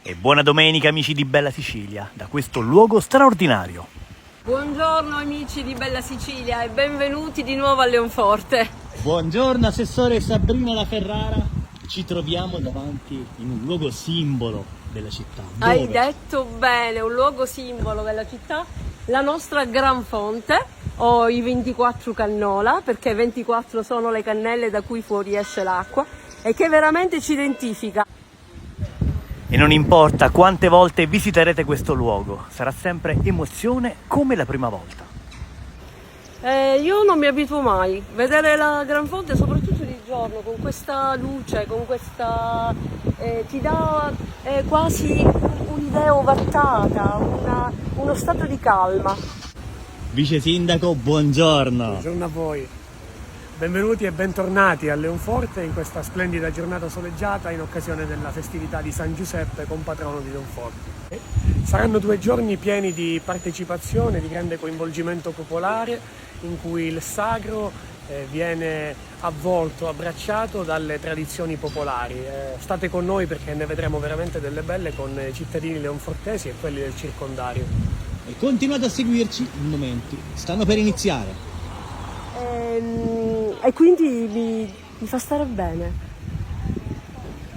E buona domenica amici di Bella Sicilia, da questo luogo straordinario. Buongiorno amici di Bella Sicilia e benvenuti di nuovo a Leonforte. Buongiorno assessore Sabrina La Ferrara, ci troviamo davanti in un luogo simbolo della città. Dove? Hai detto bene, un luogo simbolo della città, la nostra Gran Fonte o i 24 cannola, perché 24 sono le cannelle da cui fuoriesce l'acqua e che veramente ci identifica. E non importa quante volte visiterete questo luogo, sarà sempre emozione come la prima volta. Io non mi abituo mai, vedere la Gran Fonte soprattutto di giorno con questa luce, con questa ti dà quasi un'idea ovattata, uno stato di calma. Vice Sindaco, buongiorno. Buongiorno a voi. Benvenuti e bentornati a Leonforte in questa splendida giornata soleggiata in occasione della festività di San Giuseppe, compatrono di Leonforte. Saranno 2 giorni pieni di partecipazione, di grande coinvolgimento popolare, in cui il sacro viene avvolto, abbracciato dalle tradizioni popolari. State con noi perché ne vedremo veramente delle belle con i cittadini leonfortesi e quelli del circondario. E continuate a seguirci, i momenti stanno per iniziare. E quindi mi fa stare bene.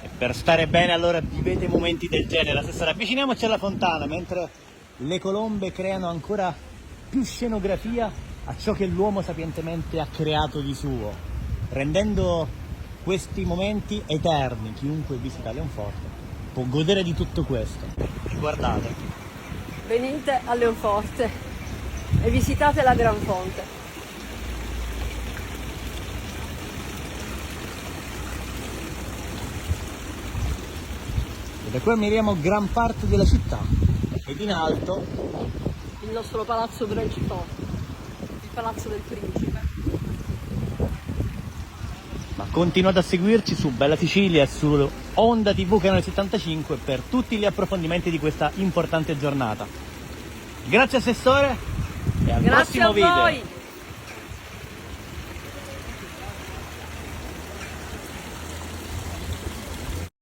E per stare bene allora vivete momenti del genere. Assessore, avviciniamoci alla fontana mentre le colombe creano ancora più scenografia a ciò che l'uomo sapientemente ha creato di suo, rendendo questi momenti eterni. Chiunque visita Leonforte può godere di tutto questo. Guardate. Venite a Leonforte e visitate la Gran Fonte. E da qua miriamo gran parte della città ed in alto Il nostro palazzo principale, il palazzo del principe. ma continuate a seguirci su Bella Sicilia e su Onda TV Canale 75 per tutti gli approfondimenti di questa importante giornata. Grazie assessore e al Grazie prossimo a video. voi!